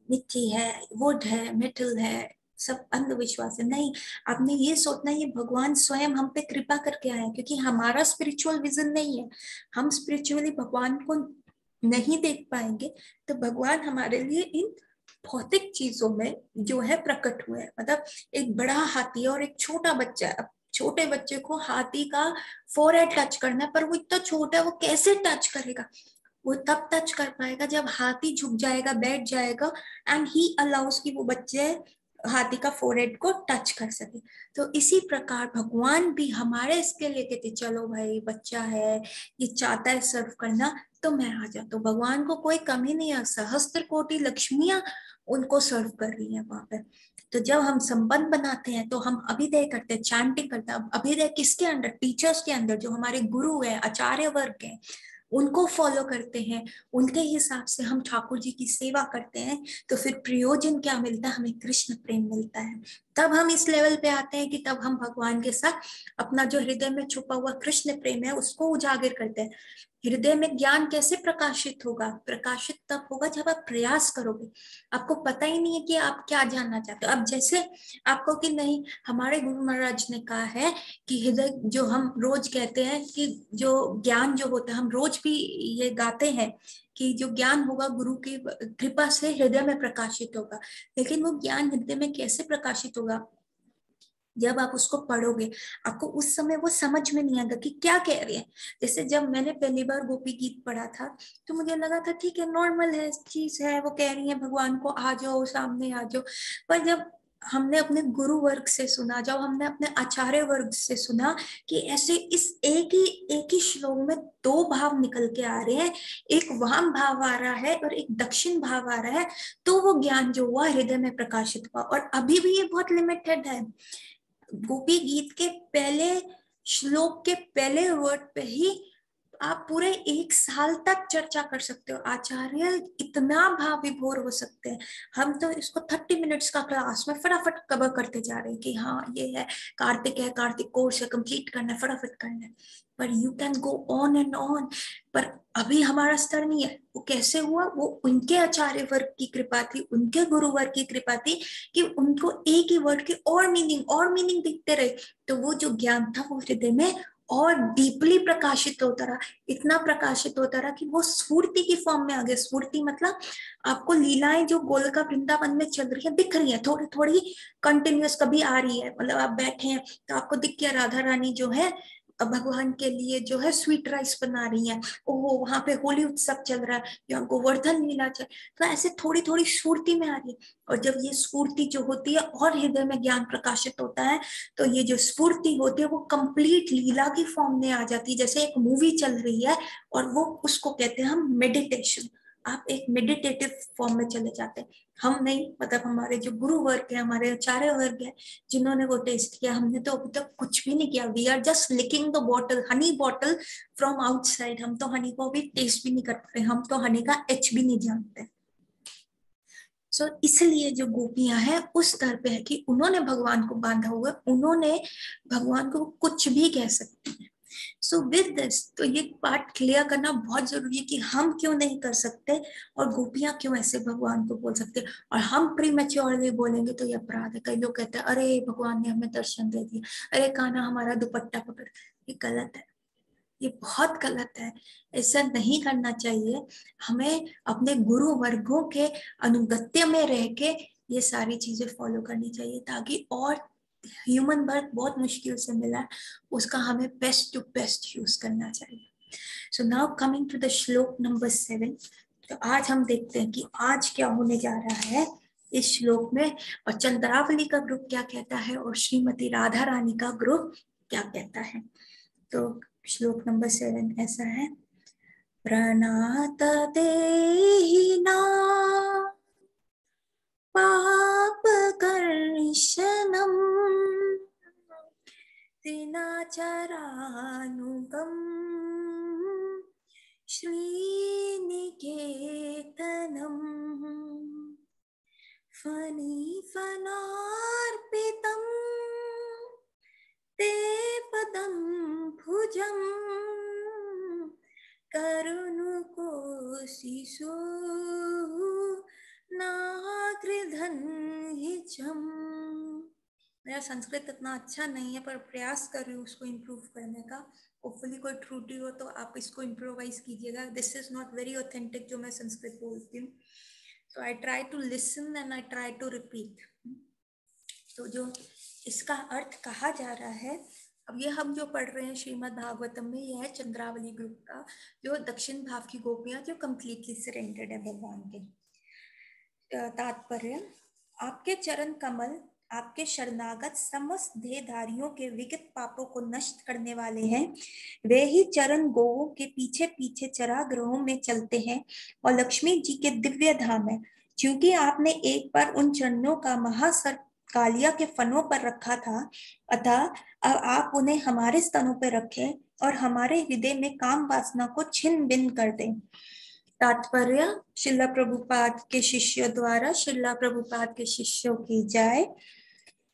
मिट्टी है, वुड है, मेटल है, सब अंधविश्वास है, नहीं। आपने ये सोचना ये भगवान स्वयं हम पे कृपा करके आए, क्योंकि हमारा स्पिरिचुअल विजन नहीं है, हम स्पिरिचुअली भगवान को नहीं देख पाएंगे, तो भगवान हमारे लिए इन भौतिक चीजों में जो है प्रकट हुए हैं। मतलब एक बड़ा हाथी और एक छोटा बच्चा है, अब छोटे बच्चे को हाथी का फोरहेड टच करना है, पर वो इतना छोटा है वो कैसे टच करेगा, वो तब टच कर पाएगा जब हाथी झुक जाएगा, बैठ जाएगा, एंड ही अलाउस कि वो बच्चे हाथी का फोरहेड को टच कर सके। तो इसी प्रकार भगवान भी हमारे इसके लिए कहते चलो भाई बच्चा है, ये चाहता है सर्व करना, तो मैं आ जाता हूँ। भगवान को कोई कमी नहीं है, सहस्त्र कोटि लक्ष्मियां उनको सर्व कर रही है वहां पे। तो जब हम संबंध बनाते हैं तो हम अभिदय करते हैं, चैंटिंग करते हैं। अभिदय किसके अंदर, टीचर्स के अंदर, जो हमारे गुरु है, आचार्य वर्ग है, उनको फॉलो करते हैं, उनके हिसाब से हम ठाकुर जी की सेवा करते हैं, तो फिर प्रयोजन क्या मिलता है, हमें कृष्ण प्रेम मिलता है। तब हम इस लेवल पे आते हैं कि तब हम भगवान के साथ अपना जो हृदय में छुपा हुआ कृष्ण प्रेम है उसको उजागर करते हैं। हृदय में ज्ञान कैसे प्रकाशित होगा, प्रकाशित तब होगा जब आप प्रयास करोगे, आपको पता ही नहीं है कि आप क्या जानना चाहते हो। अब जैसे आपको कि नहीं, हमारे गुरु महाराज ने कहा है कि हृदय, जो हम रोज कहते हैं कि जो ज्ञान जो होता है, हम रोज भी ये गाते हैं कि जो ज्ञान होगा गुरु की कृपा से हृदय में प्रकाशित होगा, लेकिन वो ज्ञान हृदय में कैसे प्रकाशित होगा, जब आप उसको पढ़ोगे आपको उस समय वो समझ में नहीं आएगा कि क्या कह रहे हैं। जैसे जब मैंने पहली बार गोपी गीत पढ़ा था तो मुझे लगा था ठीक है, नॉर्मल है, चीज है, वो कह रही है भगवान को आ जाओ, सामने आ जाओ। पर जब हमने अपने गुरु वर्ग से सुना, जब हमने अपने आचार्य वर्ग से सुना कि ऐसे इस एक ही श्लोक में दो भाव निकल के आ रहे हैं, एक वाम भाव आ रहा है और एक दक्षिण भाव आ रहा है, तो वो ज्ञान जो हुआ हृदय में प्रकाशित हुआ। और अभी भी ये बहुत लिमिटेड है, गोपी गीत के पहले श्लोक के पहले वर्ड पे ही आप पूरे 1 साल तक चर्चा कर सकते हो। आचार्य इतना भाव विभोर हो सकते हैं। हम तो इसको 30 मिनट्स का क्लास में फटाफट कवर करते जा रहे हैं कि हाँ ये है कार्तिक कोर्स है, कंप्लीट करना है, फटाफट करना है। पर you can go on and on. पर अभी हमारा स्तर नहीं है। वो कैसे हुआ? वो उनके आचार्य वर्ग की कृपा थी, उनके गुरु वर्ग की कृपा थी कि उनको एक ही वर्ड की और मीनिंग दिखते रहे। तो वो जो ज्ञान था वो हृदय में और डीपली प्रकाशित होता रहा। इतना प्रकाशित होता रहा कि वो स्फूर्ति की फॉर्म में आ गया। स्फूर्ति मतलब आपको लीलाएं जो गोलका वृंदावन में चल रही है दिख रही है, थोड़ी थोड़ी कंटिन्यूअस कभी आ रही है। मतलब आप बैठे हैं तो आपको दिख गया राधा रानी जो है भगवान के लिए जो है स्वीट राइस बना रही है, ओहो वहां पे होली उत्सव चल रहा है, या गोवर्धन लीला चल। तो ऐसे थोड़ी थोड़ी स्फूर्ति में आ रही है। और जब ये स्फूर्ति जो होती है और हृदय में ज्ञान प्रकाशित होता है, तो ये जो स्फूर्ति होती है वो कंप्लीट लीला की फॉर्म में आ जाती है। जैसे एक मूवी चल रही है और वो उसको कहते हैं हम मेडिटेशन। आप एक मेडिटेटिव फॉर्म में चले जाते हैं। हम नहीं, मतलब हमारे जो गुरु वर्ग है, हमारे आचार्य वर्ग है, जिन्होंने वो टेस्ट किया, हमने तो अभी तक कुछ भी नहीं किया। We are just licking the bottle, honey bottle from outside. हम तो हनी को भी टेस्ट भी नहीं कर पाते, हम तो हनी का एच भी नहीं जानते। सो इसलिए जो गोपियां हैं उस स्तर पे है कि उन्होंने भगवान को बांधा हुआ, उन्होंने भगवान को कुछ भी कह सकती हैं। सो विद दिस, तो ये बात क्लियर करना बहुत जरूरी है कि हम क्यों नहीं कर सकते और गोपियां क्यों ऐसे भगवान को बोल सकते। और हम प्रीमेच्योरली बोलेंगे तो ये अपराध है। कई लोग कहते हैं अरे भगवान ने हमें दर्शन दे दिया, अरे कान्हा हमारा दुपट्टा पकड़। ये गलत है, ये बहुत गलत है। ऐसा नहीं करना चाहिए। हमें अपने गुरु वर्गों के अनुगत्य में रह के ये सारी चीजें फॉलो करनी चाहिए, ताकि और ह्यूमन बर्थ बहुत मुश्किल से मिला है, उसका हमें बेस्ट टू बेस्ट यूज करना चाहिए। So now coming to the shloka number 7। तो आज हम देखते हैं कि आज क्या होने जा रहा है इस श्लोक में, और चंद्रावली का ग्रुप क्या कहता है और श्रीमती राधा रानी का ग्रुप क्या कहता है। तो श्लोक नंबर 7 ऐसा है। प्रणात देहिना पाप कर्षणम दिनाचरानुगम श्रीनिकेतनम फनार्पितम ते पदम भुजम करुणुकोशिशो नागृधन्हिचम। मेरा संस्कृत इतना अच्छा नहीं है, पर प्रयास कर रही हूँ उसको इम्प्रूव करने का। होपफुली कोई त्रुटि हो तो आप इसको इम्प्रोवाइज कीजिएगा। This is not very authentic जो मैं संस्कृत बोलती हूँ। So I try to listen and I try to repeat. तो जो इसका अर्थ कहा जा रहा है, अब ये हम जो पढ़ रहे हैं श्रीमद् भागवतम में, यह है चंद्रावली ग्रुप का जो दक्षिण भाव की गोपियां जो कंप्लीटली सरेंडर्ड है भगवान के। तात्पर्य, आपके चरण कमल आपके शरणागत समस्त देहधारियों के विगत पापों को नष्ट करने वाले हैं। वे ही चरण गोवों के पीछे पीछे चरागृहों में चलते हैं और लक्ष्मी जी के दिव्य धाम है। क्योंकि आपने एक बार उन चरणों का महासर्प कालिया के फनों पर रखा था, अतः अब आप उन्हें हमारे स्तनों पर रखें और हमारे हृदय में काम वासना को छिन्न भिन्न कर दें। तात्पर्य, श्रीला प्रभुपाद के शिष्यों द्वारा श्रीला प्रभुपाद के शिष्यों की जाए।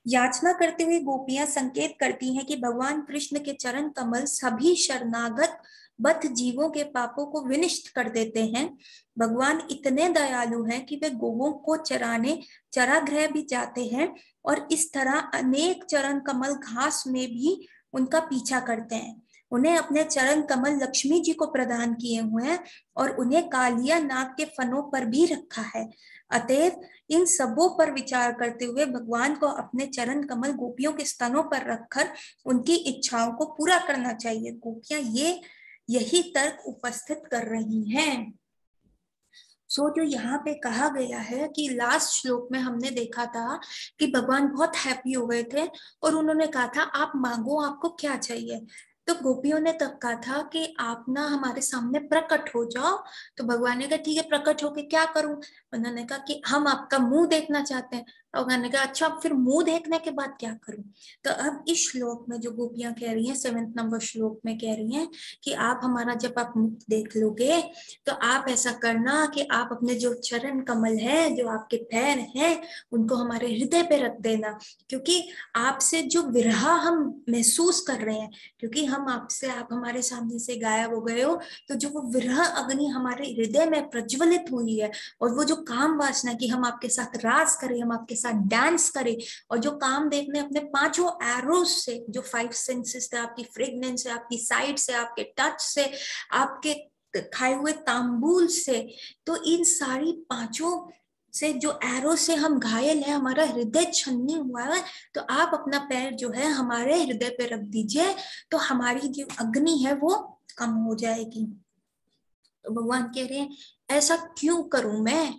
याचना करते हुए गोपियां संकेत करती हैं कि भगवान कृष्ण के चरण कमल सभी शरणागत बद्ध जीवों के पापों को विनिष्ट कर देते हैं। भगवान इतने दयालु हैं कि वे गोवों को चराने चरागृह भी जाते हैं और इस तरह अनेक चरण कमल घास में भी उनका पीछा करते हैं। उन्हें अपने चरण कमल लक्ष्मी जी को प्रदान किए हुए हैं और उन्हें कालिया नाग के फनों पर भी रखा है। अतएव इन सबों पर विचार करते हुए भगवान को अपने चरण कमल गोपियों के स्तनों पर रखकर उनकी इच्छाओं को पूरा करना चाहिए। गोपियां यही तर्क उपस्थित कर रही हैं। सो जो यहाँ पे कहा गया है कि लास्ट श्लोक में हमने देखा था कि भगवान बहुत हैप्पी हो गए थे और उन्होंने कहा था आप मांगो, आपको क्या चाहिए। तो गोपियों ने तब कहा था कि आप ना हमारे सामने प्रकट हो जाओ। तो भगवान ने कहा ठीक है, प्रकट होके क्या करूं। उन्होंने कहा कि हम आपका मुंह देखना चाहते हैं। और मैंने कहा अच्छा फिर मुंह देखने के बाद क्या करूं। तो अब इस श्लोक में जो गोपियां कह रही हैं 7वें नंबर श्लोक में कह रही हैं कि आप हमारा जब आप मुख देख लोगे तो आप ऐसा करना कि आप अपने जो चरण कमल है, जो आपके पैर हैं, उनको हमारे हृदय पे रख देना, क्योंकि आपसे जो विरह हम महसूस कर रहे हैं, क्योंकि हम आपसे, आप हमारे सामने से गायब हो गए हो, तो जो वो विरह अग्नि हमारे हृदय में प्रज्वलित हुई है, और वो जो काम वासना की हम आपके साथ रास करें, हम आपके साथ डांस करें, और जो काम देखने अपने 5 एरोज से, जो 5 सेंसेस है, आपकी फ्रेग्रेंस से, आपकी साइट से, आपके टच से, आपके खाए हुए तांबूल से, तो इन सारी 5 से जो एरो से हम घायल है, हमारा हृदय छन्नी हुआ है, तो आप अपना पैर जो है हमारे हृदय पे रख दीजिए, तो हमारी जो अग्नि है वो कम हो जाएगी। तो भगवान कह रहे हैं ऐसा क्यों करूं मैं।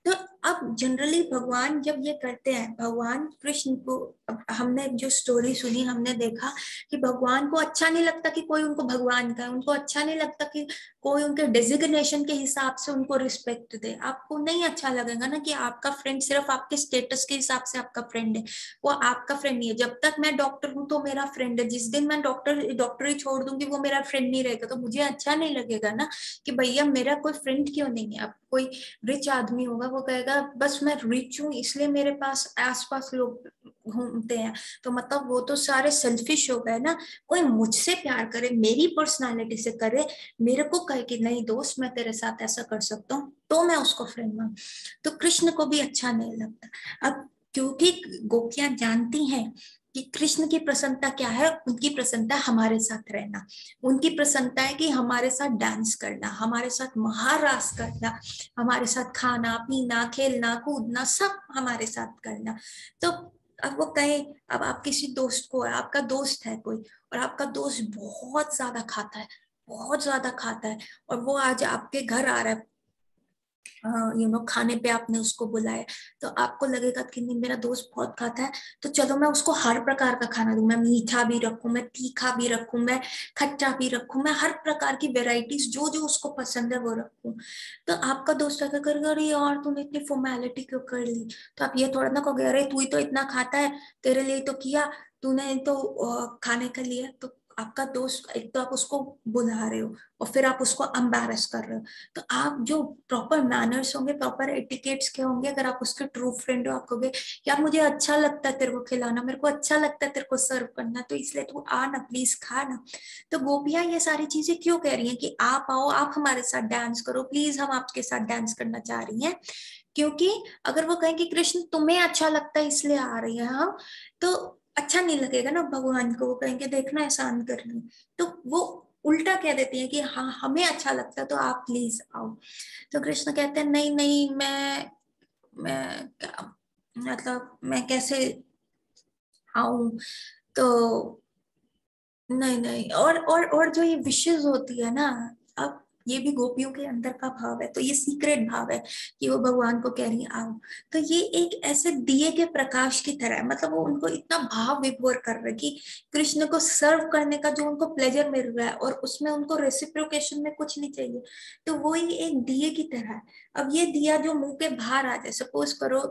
तो अब जनरली भगवान जब ये करते हैं, भगवान कृष्ण को, अब हमने जो स्टोरी सुनी, हमने देखा कि भगवान को अच्छा नहीं लगता कि कोई उनको भगवान का है, उनको अच्छा नहीं लगता कि कोई उनके डेजिग्नेशन के हिसाब से उनको रिस्पेक्ट दे। आपको नहीं अच्छा लगेगा ना कि आपका फ्रेंड सिर्फ आपके स्टेटस के हिसाब से आपका फ्रेंड है, वो आपका फ्रेंड नहीं है। जब तक मैं डॉक्टर हूं तो मेरा फ्रेंड है, जिस दिन मैं डॉक्टरी छोड़ दूंगी वो मेरा फ्रेंड नहीं रहेगा, तो मुझे अच्छा नहीं लगेगा ना कि भैया मेरा कोई फ्रेंड क्यों नहीं है। अब कोई रिच आदमी होगा, वो कहेगा बस मैं रिच हूँ इसलिए मेरे पास आसपास लोग घूमते हैं, तो मतलब वो तो सारे सेल्फिश हो गए ना। कोई मुझसे प्यार करे, मेरी पर्सनालिटी से करे, मेरे को कहे कि नहीं दोस्त मैं तेरे साथ ऐसा कर सकता हूँ, तो मैं उसको फ्रेंड मानूं। तो कृष्ण को भी अच्छा नहीं लगता। अब क्योंकि गोपियां जानती हैं कि कृष्ण की प्रसन्नता क्या है, उनकी प्रसन्नता हमारे साथ रहना, उनकी प्रसन्नता है कि हमारे साथ डांस करना, हमारे साथ महारास करना, हमारे साथ खाना पीना खेलना कूदना सब हमारे साथ करना। तो अब वो कहे, अब आप किसी दोस्त को, आपका दोस्त है कोई, और आपका दोस्त बहुत ज्यादा खाता है, बहुत ज्यादा खाता है, और वो आज आपके घर आ रहा है, खाने पे आपने उसको बुलाया, तो आपको लगेगा कि नहीं मेरा दोस्त बहुत खाता है, तो चलो मैं उसको हर प्रकार का खाना दूं, मैं मीठा भी रखूं, मैं तीखा भी रखूं, मैं खट्टा भी रखूं, मैं हर प्रकार की वेराइटीज जो जो उसको पसंद है वो रखूं। तो आपका दोस्त अगर करेगा अरे यार तूने इतनी फॉर्मेलिटी क्यों कर ली, तो आप ये थोड़ा ना कहोगे अरे तू ही तो इतना खाता है, तेरे लिए तो किया, तूने तो खाने का लिया। तो आपका दोस्त, एक तो आप उसको बुला रहे हो और फिर आप उसको एम्बैरस कर रहे हो। तो आप जो प्रॉपर मैनर्स होंगे, प्रॉपर एटिकेट्स के होंगे, अगर आप उसके ट्रू फ्रेंड हो, आप कहोगे यार मुझे अच्छा लगता है तेरे को खिलाना, मेरे को अच्छा लगता है तेरे को सर्व करना, तो इसलिए तू आ ना, प्लीज खा ना। तो गोपियां ये सारी चीजें क्यों कह रही हैं कि आप आओ, आप हमारे साथ डांस करो, प्लीज हम आपके साथ डांस करना चाह रही हैं। क्योंकि अगर वो कहें कि कृष्ण तुम्हें अच्छा लगता है इसलिए आ रही है हम, तो अच्छा नहीं लगेगा ना भगवान को, वो कहेंगे देखना एहसान कर रही है। तो वो उल्टा कह देती है कि हाँ हमें अच्छा लगता है तो आप प्लीज आओ। तो कृष्ण कहते हैं नहीं नहीं, मैं क्या, मतलब मैं कैसे आऊं। तो नहीं नहीं, और जो ये विशेष होती है ना, अब ये भी गोपियों के अंदर का भाव है, तो ये सीक्रेट भाव है कि वो भगवान को कह रही है आओ। तो ये एक ऐसे दिए के प्रकाश की तरह है, मतलब वो उनको इतना भाव विभोर कर रहे कि कृष्ण को सर्व करने का जो उनको प्लेजर मिल रहा है, और उसमें उनको रेसिप्रोकेशन में कुछ नहीं चाहिए, तो वो ही एक दिए की तरह है। अब ये दिया जो मुंह के बाहर आ जाए, सपोज करो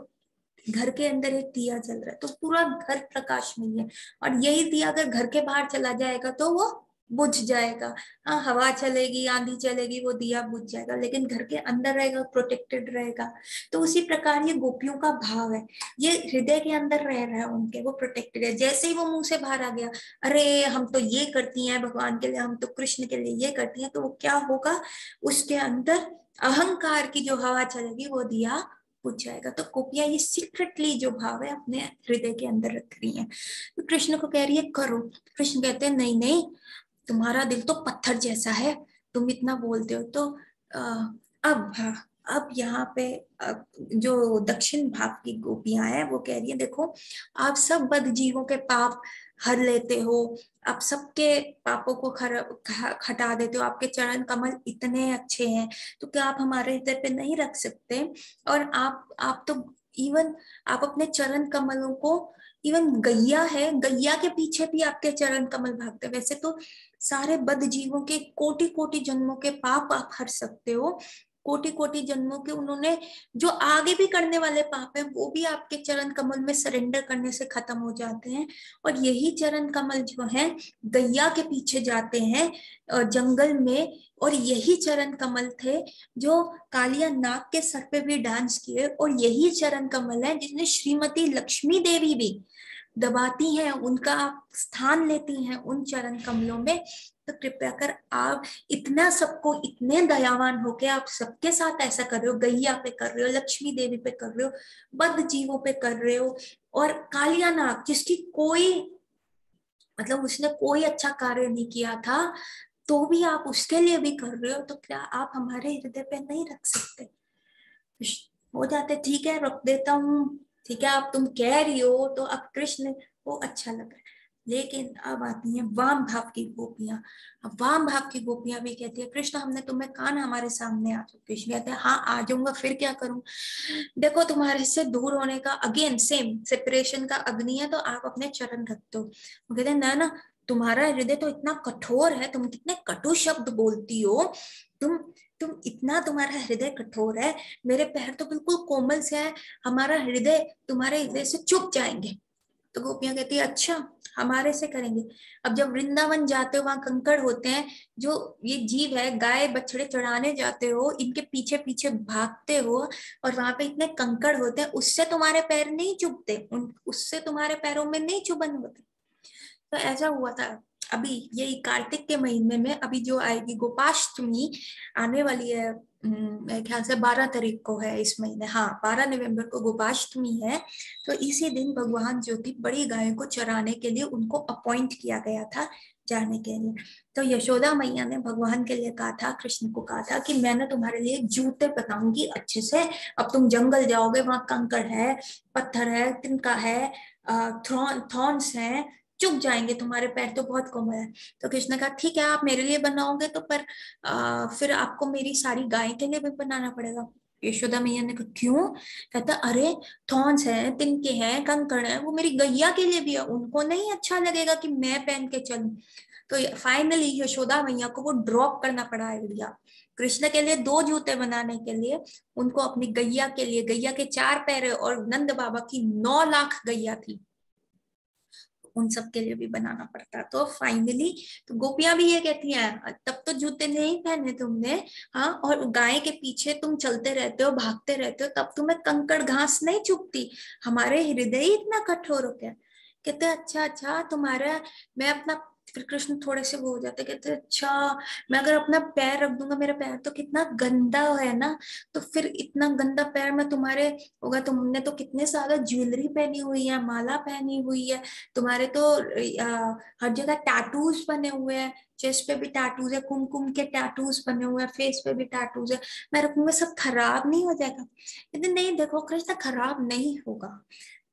घर के अंदर एक दिया जल रहा है तो पूरा घर प्रकाश में है, और यही दिया अगर घर के बाहर चला जाएगा तो वो बुझ जाएगा। हाँ हवा चलेगी, आंधी चलेगी, वो दिया बुझ जाएगा, लेकिन घर के अंदर रहेगा, प्रोटेक्टेड रहेगा। तो उसी प्रकार ये गोपियों का भाव है, ये हृदय के अंदर रह रहा है उनके, वो प्रोटेक्टेड है। जैसे ही वो मुंह से बाहर आ गया, अरे हम तो ये करती हैं भगवान के लिए, हम तो कृष्ण के लिए ये करती हैं, तो वो क्या होगा, उसके अंदर अहंकार की जो हवा चलेगी वो दिया पूछ जाएगा। तो गोपियां ये सीक्रेटली जो भाव है अपने हृदय के अंदर रख रही हैं, तो कृष्ण को कह रही है करो। कृष्ण कहते हैं नहीं नहीं, तुम्हारा दिल तो पत्थर जैसा है, तुम इतना बोलते हो तो अब हाँ, अब यहाँ पे जो दक्षिण भाग की गोपियां हैं वो कह रही है देखो, आप सब बद जीवों के पाप हर लेते हो, आप सबके पापों को हटा देते हो, आपके चरण कमल इतने अच्छे हैं, तो क्या आप हमारे हृदय पे नहीं रख सकते। और आप तो इवन आप अपने चरण कमलों को, इवन गैया है, गैया के पीछे भी आपके चरण कमल भागते वैसे तो सारे बद जीवों के कोटि कोटि जन्मों के पाप आप हर सकते हो, कोटि कोटि जन्मों के उन्होंने जो आगे भी करने वाले पाप है वो भी आपके चरण कमल में सरेंडर करने से खत्म हो जाते हैं। और यही चरण कमल जो है गैया के पीछे जाते हैं जंगल में, और यही चरण कमल थे जो कालिया नाग के सर पे भी डांस किए, और यही चरण कमल है जिसने श्रीमती लक्ष्मी देवी भी दबाती हैं, उनका स्थान लेती हैं उन चरण कमलों में। तो कृपया कर आप इतना सबको इतने दयावान होके आप सबके साथ ऐसा कर रहे हो, गैया पे कर रहे हो, लक्ष्मी देवी पे कर रहे हो, बद्ध जीवों पे कर रहे हो, और कालिया नाग जिसकी कोई मतलब उसने कोई अच्छा कार्य नहीं किया था तो भी आप उसके लिए भी कर रहे हो, तो क्या आप हमारे हृदय पे नहीं रख सकते? हो जाते ठीक है रख देता हूँ, ठीक है अब तुम कह रही हो तो अब कृष्ण को अच्छा लग रहा है। लेकिन अब आती है वाम भाव की गोपियां। अब वाम भाव की गोपियां भी कहती है कृष्ण हमने तुम्हें कहा ना हमारे सामने आ जाओ। कृष्ण कहते हैं हाँ आ जाऊंगा, फिर क्या करूं? देखो तुम्हारे से दूर होने का अगेन सेम सेपरेशन का अग्नि है, तो आप अपने चरण रखते हो। वो कहते हैं ना ना, तुम्हारा हृदय तो इतना कठोर है, तुम कितने कटु शब्द बोलती हो, तुम तुम इतना तुम्हारा हृदय कठोर है, मेरे पैर तो बिल्कुल कोमल से है, हमारा हृदय तुम्हारे हृदय से चुप जाएंगे। तो गोपियां कहती है अच्छा हमारे से करेंगे। अब जब वृंदावन जाते हो वहां कंकड़ होते हैं, जो ये जीव है गाय बछड़े चढ़ाने जाते हो इनके पीछे पीछे भागते हो, और वहां पे इतने कंकड़ होते हैं, उससे तुम्हारे पैर नहीं चुभते, उससे तुम्हारे पैरों में नहीं चुभन होते। तो ऐसा हुआ था। अभी यही कार्तिक के महीने में अभी जो आएगी गोपाष्टमी आने वाली है, मेरे ख्याल से 12 तारीख को है इस महीने, हाँ 12 नवंबर को गोपाष्टमी है। तो इसी दिन भगवान जो थी बड़ी गायों को चराने के लिए उनको अपॉइंट किया गया था जाने के लिए। तो यशोदा मैया ने भगवान के लिए कहा था, कृष्ण को कहा था कि मैं ना तुम्हारे लिए जूते बनाऊंगी अच्छे से, अब तुम जंगल जाओगे वहां कंकड़ है, पत्थर है, तिनका है, थॉर्न्स है, चुभ जाएंगे तुम्हारे पैर तो बहुत कोमल है। तो कृष्ण कहा ठीक है आप मेरे लिए बनाओगे तो पर फिर आपको मेरी सारी गाय के लिए भी बनाना पड़ेगा। यशोदा मैया ने कहा क्यों? कहता अरे थॉर्न्स हैं, तिनके हैं, कंकड़ हैं, वो मेरी गैया के लिए भी है, उनको नहीं अच्छा लगेगा कि मैं पहन के चलूं। तो फाइनली यशोदा मैया को वो ड्रॉप करना पड़ा आइडिया। कृष्ण के लिए 2 जूते बनाने के लिए उनको अपनी गैया के लिए, गैया के 4 पैर और नंद बाबा की 9 लाख गैया थी, उन सब के लिए भी बनाना पड़ता। तो फाइनली तो गोपियां भी ये कहती हैं तब तो जूते नहीं पहने तुमने, हाँ, और गाय के पीछे तुम चलते रहते हो भागते रहते हो तब तुम्हें कंकड़ घास नहीं चुभती, हमारे हृदय ही इतना कठोर हो गया। कहते अच्छा अच्छा तुम्हारा, मैं अपना, फिर कृष्ण थोड़े से वो हो जाते, कहते अच्छा मैं अगर अपना पैर रख दूंगा, मेरा पैर तो कितना गंदा है ना, तो फिर इतना गंदा पैर में तुम्हारे होगा, तुमने तो कितने सारा ज्वेलरी पहनी हुई है, माला पहनी हुई है, तुम्हारे तो हर जगह टैटूज बने हुए हैं, चेस्ट पे भी टैटूज है, कुमकुम के टैटूज बने हुए हैं, फेस पे भी टैटूज है, मैं रखूंगा सब खराब नहीं हो जाएगा? कहते नहीं देखो कृष्ण खराब नहीं होगा,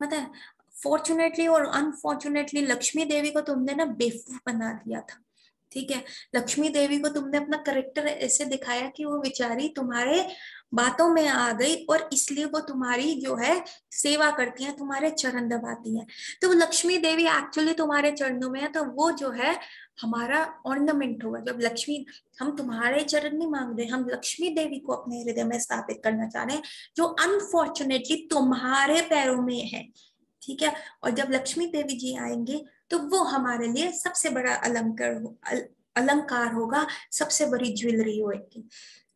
मतलब फॉर्चुनेटली और अनफॉर्चुनेटली लक्ष्मी देवी को तुमने ना बेवकूफ बना दिया था, ठीक है। लक्ष्मी देवी को तुमने अपना करेक्टर ऐसे दिखाया कि वो बेचारी तुम्हारे बातों में आ गई, और इसलिए वो तुम्हारी जो है सेवा करती है, तुम्हारे चरण दबाती है। तो वो लक्ष्मी देवी एक्चुअली तुम्हारे चरणों में है, तो वो जो है हमारा ऑर्नामेंट होगा। जब लक्ष्मी, हम तुम्हारे चरण नहीं मांग रहे, हम लक्ष्मी देवी को अपने हृदय में स्थापित करना चाह रहे हैं, जो अनफॉर्चुनेटली तुम्हारे पैरों में है, ठीक है। और जब लक्ष्मी देवी जी आएंगे तो वो हमारे लिए सबसे बड़ा अलंकार होगा, सबसे बड़ी ज्वेलरी होगी।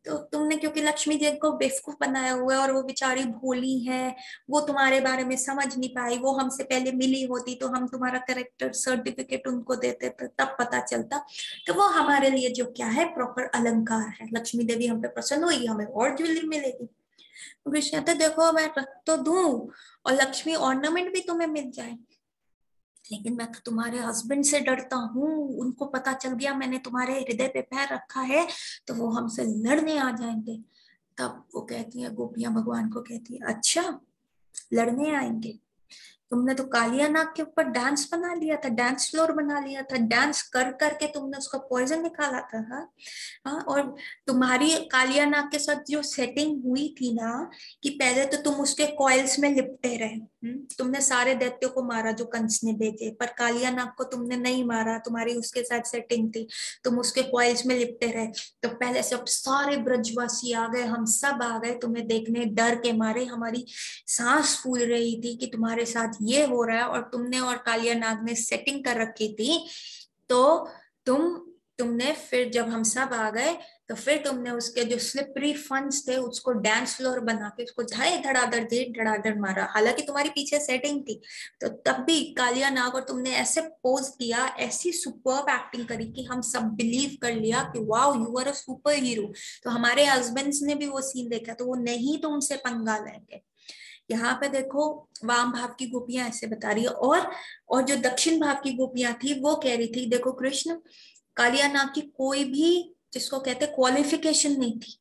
तो तुमने क्योंकि लक्ष्मी जी को बेवकूफ बनाया हुआ है और वो बेचारी भोली है, वो तुम्हारे बारे में समझ नहीं पाई, वो हमसे पहले मिली होती तो हम तुम्हारा करेक्टर सर्टिफिकेट उनको देते तो तब पता चलता। तो वो हमारे लिए जो क्या है प्रॉपर अलंकार है, लक्ष्मी देवी हम पे प्रसन्न होगी, हमें और ज्वेलरी मिलेगी। कृष्ण कहते देखो मैं रख तो दूं और लक्ष्मी ऑर्नामेंट भी तुम्हें मिल जाए, लेकिन मैं तो तुम्हारे हस्बैंड से डरता हूँ, उनको पता चल गया मैंने तुम्हारे हृदय पे पैर रखा है तो वो हमसे लड़ने आ जाएंगे। तब वो कहती है, गोपियां भगवान को कहती है अच्छा लड़ने आएंगे, तुमने तो कालिया नाग के ऊपर डांस बना लिया था, डांस फ्लोर बना लिया था, डांस कर करके तुमने उसका पॉइजन निकाला था। हाँ हाँ। और तुम्हारी कालिया नाग के साथ जो सेटिंग हुई थी ना, कि पहले तो तुम उसके कॉइल्स में लिपटे रहे। तुमने सारे दैत्यों को मारा जो कंस ने भेजे, पर कालिया नाग को तुमने नहीं मारा, तुम्हारी उसके साथ सेटिंग थी, तुम उसके कॉइल्स में लिपटे रहे। तो पहले सब सारे ब्रजवासी आ गए, हम सब आ गए तुम्हें देखने, डर के मारे हमारी सांस फूल रही थी कि तुम्हारे साथ ये हो रहा है, और तुमने और कालिया नाग ने सेटिंग कर रखी थी। तो तुमने फिर जब हम सब आ गए, तो फिर तुमने उसके जो स्लिपरी फंस थे उसको डांस फ्लोर बना के उसको धड़ाधड़ मारा, हालांकि तुम्हारी पीछे सेटिंग थी। तो तब भी कालिया नाग और तुमने ऐसे पोज किया, ऐसी सुपर्ब एक्टिंग करी कि हम सब बिलीव कर लिया कि wow you are a superhero. तो हमारे हस्बैंड्स ने भी वो सीन देखा, तो वो नहीं तुमसे पंगा लेंगे। यहाँ पे देखो, वाम भाव की गोपियां ऐसे बता रही है, और जो दक्षिण भाव की गोपियां थी वो कह रही थी देखो कृष्ण, कालिया नाग की कोई भी, जिसको कहते क्वालिफिकेशन नहीं थी,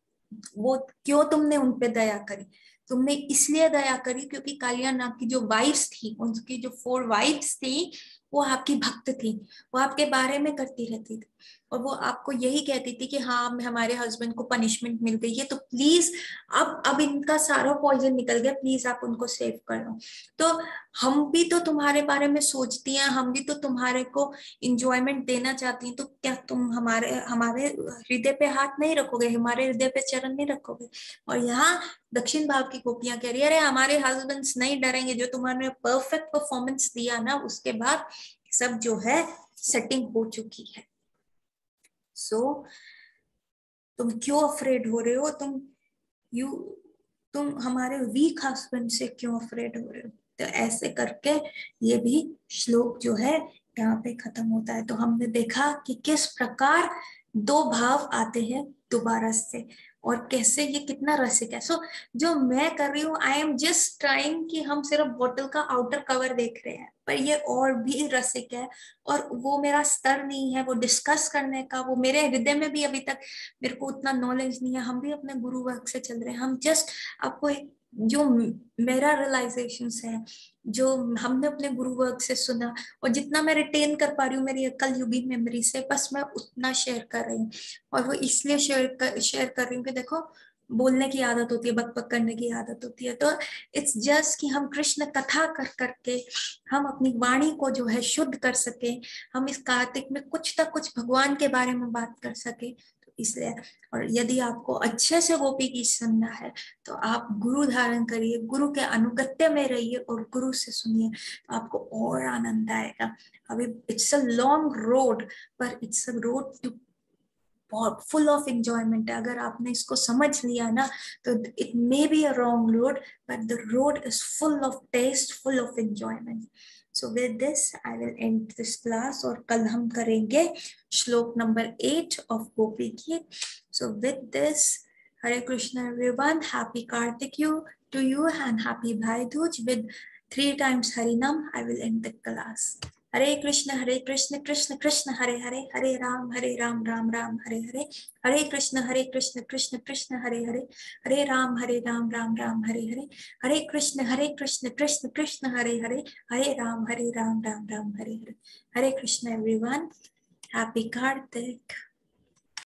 वो क्यों तुमने उनपे दया करी? तुमने इसलिए दया करी क्योंकि कालिया नाग की जो वाइफ्स थी, उनकी जो 4 वाइफ्स थी, वो आपकी भक्त थी, वो आपके बारे में करती रहती थी, और वो आपको यही कहती थी कि हाँ हमारे हस्बैंड को पनिशमेंट मिल गई है, तो प्लीज अब इनका सारा पॉइजन निकल गया, प्लीज आप उनको सेव कर लो। तो हम भी तो तुम्हारे बारे में सोचती हैं, हम भी तो तुम्हारे को इंजॉयमेंट देना चाहती हैं, तो क्या तुम हमारे हमारे हृदय पे हाथ नहीं रखोगे, हमारे हृदय पे चरण नहीं रखोगे? और यहाँ दक्षिण भाव की गोपियां कह रही है, अरे हमारे हस्बैंड्स नहीं डरेंगे, जो तुम्हारे परफेक्ट परफॉर्मेंस दिया ना, उसके बाद सब जो है सेटिंग हो चुकी है। सो तुम क्यों अफ्रेड हो रहे हो? यू तुम हमारे वीक हस्बैंड से क्यों अफ्रेड हो रहे हो? तो ऐसे करके ये भी श्लोक जो है यहाँ पे खत्म होता है। तो हमने देखा कि किस प्रकार दो भाव आते हैं दोबारा से, और कैसे ये कितना रसिक है। सो जो मैं कर रही हूँ, आई एम जस्ट ट्राइंग कि हम सिर्फ बोतल का आउटर कवर देख रहे हैं, पर ये और भी रसिक है, और वो मेरा स्तर नहीं है वो डिस्कस करने का, वो मेरे हृदय में भी अभी तक मेरे को उतना नॉलेज नहीं है, हम भी अपने गुरु वर्ग से चल रहे हैं, हम जस्ट आपको एक जो मेरा रियलाइजेशन है, जो हमने अपने गुरु वर्ग से सुना, और जितना मैं रिटेन कर पा रही हूँ मेरी अकल युगी मेमोरी से, बस मैं उतना शेयर कर रही हूँ। और वो इसलिए शेयर कर रही हूँ कि देखो, बोलने की आदत होती है, बक बक करने की आदत होती है, तो इट्स जस्ट कि हम कृष्ण कथा कर करके हम अपनी वाणी को जो है शुद्ध कर सके, हम इस कार्तिक में कुछ तक कुछ भगवान के बारे में बात कर सके, तो इसलिए। और यदि आपको अच्छे से गोपी की सुनना है, तो आप गुरु धारण करिए, गुरु के अनुगत्य में रहिए और गुरु से सुनिए, तो आपको और आनंद आएगा। अभी इट्स अ लॉन्ग रोड, पर it's a road to full of enjoyment है। अगर आपने इसको समझ लिया ना, तो it may be a wrong road, but the road is full of taste, full of enjoyment. So with this I will end this class, और कल हम करेंगे श्लोक नंबर 8 ऑफ गोपी गीत। सो with this, Hare Krishna everyone, happy Kartik to you and happy Bhai Dooj. With 3 times Harinam, I will end the class. Hare Krishna Krishna Krishna Hare Hare, Hare Ram Ram Ram Hare Hare, Hare Krishna Krishna Krishna Hare Hare, Hare Ram Ram Ram Hare Hare, Hare Krishna Krishna Krishna Hare Hare, Hare Ram Ram Ram Hare Hare. Hare Krishna everyone, happy Kartik.